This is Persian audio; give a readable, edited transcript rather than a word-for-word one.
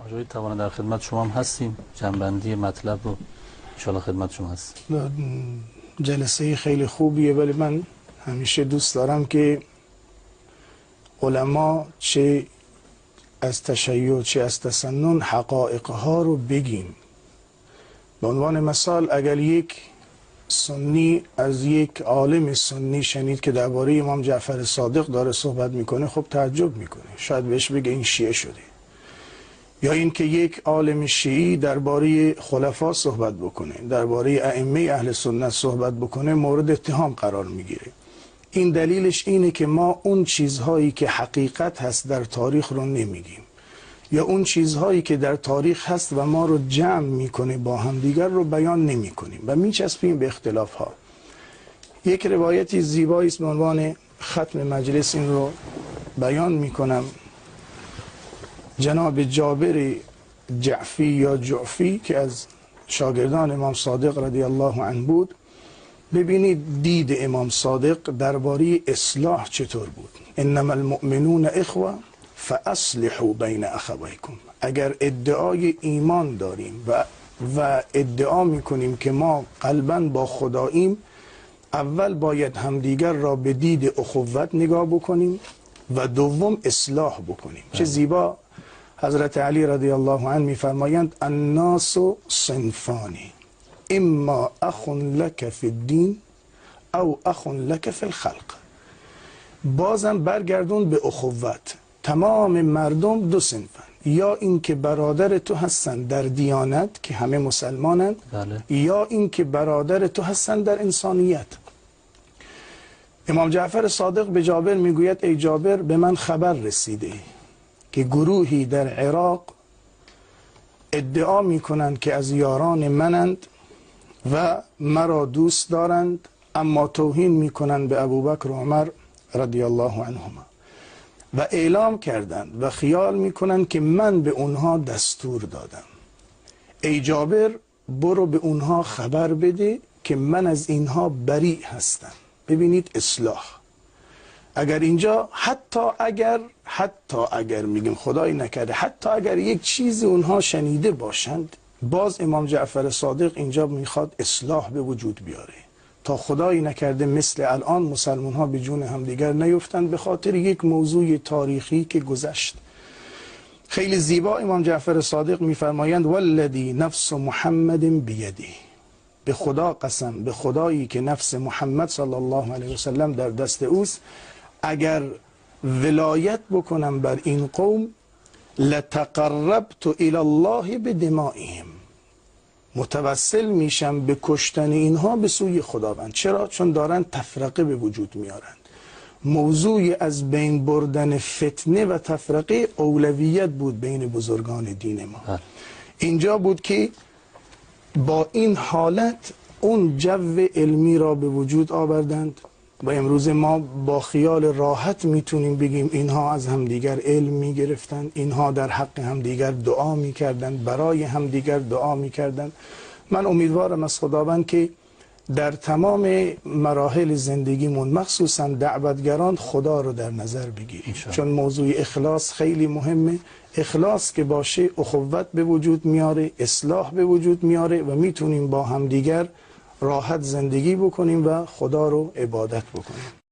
آقای توانه در خدمت شما هم هستیم، جنبندی مطلب رو انشاءالله خدمت شما هست. جلسه خیلی خوبیه، ولی من همیشه دوست دارم که علما چه از تشیع چه از تسنن حقایقها رو بگیم. به عنوان مثال اگر یک سنی از یک عالم سنی شنید که درباره امام جعفر صادق داره صحبت میکنه، خب تعجب میکنه، شاید بهش بگه این شیعه شده. یا اینکه یک عالم شیعی درباره خلفا صحبت بکنه، درباره ائمه اهل سنت صحبت بکنه، مورد اتهام قرار میگیره. این دلیلش اینه که ما اون چیزهایی که حقیقت هست در تاریخ رو نمیگیم، یا اون چیزهایی که در تاریخ هست و ما رو جمع میکنه با همدیگر رو بیان نمی کنیم و میچسبیم به اختلاف ها. یک روایتی زیبایی است، به عنوان ختم مجلس این رو بیان میکنم. جناب جابر جعفی یا جعفی که از شاگردان امام صادق رضی الله عنه بود، ببینید دید امام صادق درباره اصلاح چطور بود. انما المؤمنون اخوه فاصلحوا بین اخویکم. اگر ادعای ایمان داریم و ادعا میکنیم که ما قلباً با خداییم، اول باید همدیگر را به دید اخوت نگاه بکنیم و دوم اصلاح بکنیم. چه زیبا حضرت علی رضی الله عنه میفرمایند الناس صنفانی اما اخ لک فی الدین او اخ لک فی الخلق. بازم برگردون به اخوت. تمام مردم دو صنفن، یا اینکه برادر تو هستن در دیانت که همه مسلمانند، یا اینکه برادر تو هستن در انسانیت. امام جعفر صادق به جابر میگوید ای جابر، به من خبر رسیده که گروهی در عراق ادعا میکنند که از یاران منند و مرا دوست دارند، اما توهین میکنند به ابوبکر و عمر رضی الله عنهما و اعلام کردند و خیال میکنند که من به اونها دستور دادم. ای جابر، برو به اونها خبر بده که من از اینها بری هستم. ببینید اصلاح. اگر اینجا حتی اگر میگیم خدای نکرده، حتی اگر یک چیزی اونها شنیده باشند، باز امام جعفر صادق اینجا میخواد اصلاح به وجود بیاره تا خدای نکرده مثل الان مسلمان ها به جون همدیگر نیفتند به خاطر یک موضوع تاریخی که گذشت. خیلی زیبا امام جعفر صادق میفرمایند والذی نفس محمد بیده. به خدا قسم، به خدایی که نفس محمد صلی الله علیه و سلم در دست اوست، اگر ولایت بکنم بر این قوم لتقربت الی الله بدمائهم. متوسل میشم به کشتن اینها به سوی خداوند. چرا؟ چون دارن تفرقه به وجود میارند. موضوع از بین بردن فتنه و تفرقه اولویت بود بین بزرگان دین ما. اینجا بود که با این حالت اون جو علمی را به وجود آوردند و امروز ما با خیال راحت میتونیم بگیم اینها از همدیگر علم میگرفتند، اینها در حق همدیگر دعا میکردند، برای همدیگر دعا میکردند. من امیدوارم از خداوند که در تمام مراحل زندگیمون، مخصوصا دعوتگران، خدا رو در نظر بگیریم، چون موضوع اخلاص خیلی مهمه. اخلاص که باشه اخوت به وجود میاره، اصلاح به وجود میاره و میتونیم با همدیگر راحت زندگی بکنیم و خدا رو عبادت بکنیم.